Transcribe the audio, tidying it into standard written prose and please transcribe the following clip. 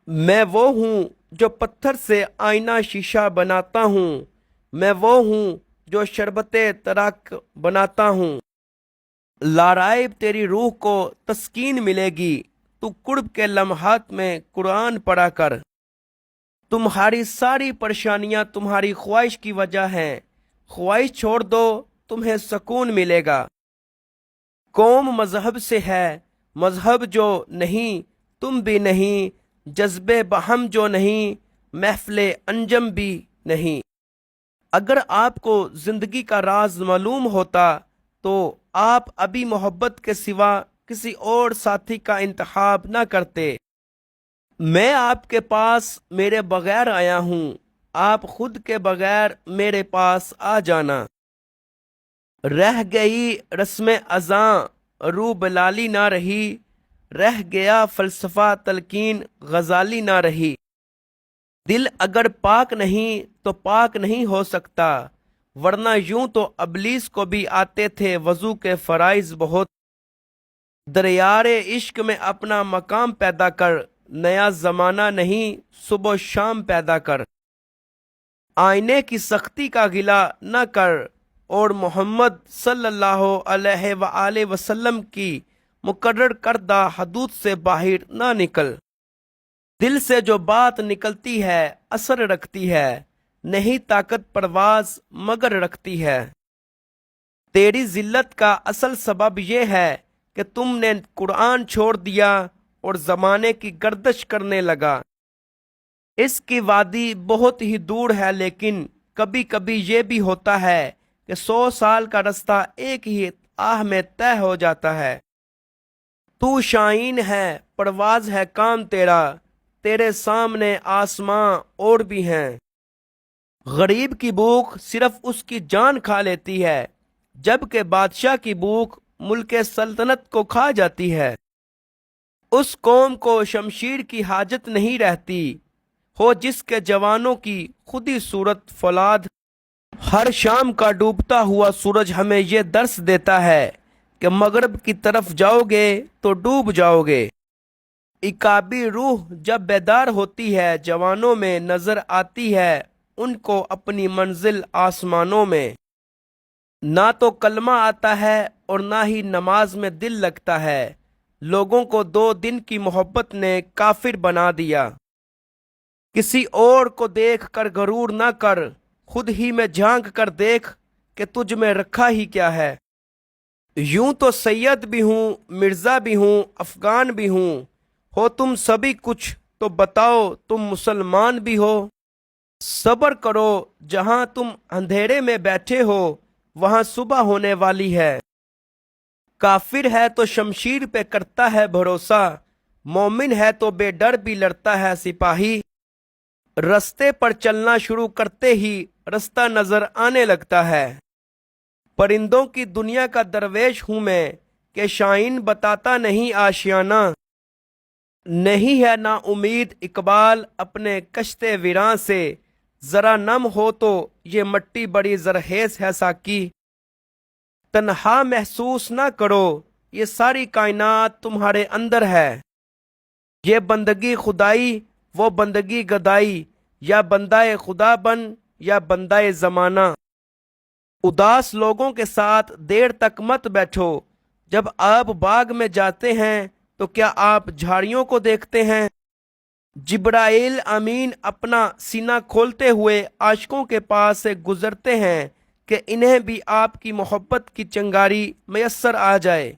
میں وہ ہوں جو پتھر سے آئینہ شیشہ بناتا ہوں، میں وہ ہوں جو شربت تراک بناتا ہوں۔ لارائب تیری روح کو تسکین ملے گی، تو قرب کے لمحات میں قرآن پڑھا کر۔ تمہاری ساری پریشانیاں تمہاری خواہش کی وجہ ہیں، خواہش چھوڑ دو، تمہیں سکون ملے گا۔ قوم مذہب سے ہے، مذہب جو نہیں تم بھی نہیں، جذبے بہم جو نہیں محفل انجم بھی نہیں۔ اگر آپ کو زندگی کا راز معلوم ہوتا تو آپ ابھی محبت کے سوا کسی اور ساتھی کا انتخاب نہ کرتے۔ میں آپ کے پاس میرے بغیر آیا ہوں، آپ خود کے بغیر میرے پاس آ جانا۔ رہ گئی رسم ازاں رو بلالی نہ رہی، رہ گیا فلسفہ تلقین غزالی نہ رہی۔ دل اگر پاک نہیں تو پاک نہیں ہو سکتا، ورنہ یوں تو ابلیس کو بھی آتے تھے وضو کے فرائض بہت۔ دریائے عشق میں اپنا مقام پیدا کر، نیا زمانہ نہیں صبح و شام پیدا کر۔ آئینے کی سختی کا گلہ نہ کر، اور محمد صلی اللہ علیہ وآلہ وسلم کی مقرر کردہ حدود سے باہر نہ نکل۔ دل سے جو بات نکلتی ہے اثر رکھتی ہے، نہیں طاقت پرواز مگر رکھتی ہے۔ تیری ذلت کا اصل سبب یہ ہے کہ تم نے قرآن چھوڑ دیا اور زمانے کی گردش کرنے لگا۔ اس کی وادی بہت ہی دور ہے، لیکن کبھی کبھی یہ بھی ہوتا ہے کہ 100 سال کا رستہ ایک ہی آہ میں طے ہو جاتا ہے۔ تو شاہین ہے، پرواز ہے کام تیرا، تیرے سامنے آسماں اور بھی ہیں۔ غریب کی بھوک صرف اس کی جان کھا لیتی ہے، جبکہ بادشاہ کی بھوک ملک سلطنت کو کھا جاتی ہے۔ اس قوم کو شمشیر کی حاجت نہیں رہتی ہو جس کے جوانوں کی خودی صورت فولاد۔ ہر شام کا ڈوبتا ہوا سورج ہمیں یہ درس دیتا ہے کہ مغرب کی طرف جاؤ گے تو ڈوب جاؤ گے۔ عقابی روح جب بیدار ہوتی ہے جوانوں میں نظر آتی ہے ان کو اپنی منزل آسمانوں میں۔ نہ تو کلمہ آتا ہے اور نہ ہی نماز میں دل لگتا ہے، لوگوں کو 2 دن کی محبت نے کافر بنا دیا۔ کسی اور کو دیکھ کر غرور نہ کر، خود ہی میں جھانک کر دیکھ کہ تجھ میں رکھا ہی کیا ہے۔ یوں تو سید بھی ہوں، مرزا بھی ہوں، افغان بھی ہوں، ہو تم سبھی کچھ تو بتاؤ تم مسلمان بھی ہو۔ صبر کرو، جہاں تم اندھیرے میں بیٹھے ہو وہاں صبح ہونے والی ہے۔ کافر ہے تو شمشیر پہ کرتا ہے بھروسہ، مومن ہے تو بے ڈر بھی لڑتا ہے سپاہی۔ رستے پر چلنا شروع کرتے ہی رستہ نظر آنے لگتا ہے۔ پرندوں کی دنیا کا درویش ہوں میں کہ شاہین بتاتا نہیں آشیانہ۔ نہیں ہے نا امید اقبال اپنے کشتے ویراں سے، ذرا نم ہو تو یہ مٹی بڑی زرخیز ہے ساقی۔ تنہا محسوس نہ کرو، یہ ساری کائنات تمہارے اندر ہے۔ یہ بندگی خدائی وہ بندگی گدائی، یا بندہ خدا بن یا بندہ زمانہ۔ اداس لوگوں کے ساتھ دیر تک مت بیٹھو، جب آپ باغ میں جاتے ہیں تو کیا آپ جھاڑیوں کو دیکھتے ہیں؟ جبرائیل امین اپنا سینہ کھولتے ہوئے عاشقوں کے پاس سے گزرتے ہیں کہ انہیں بھی آپ کی محبت کی چنگاری میسر آ جائے۔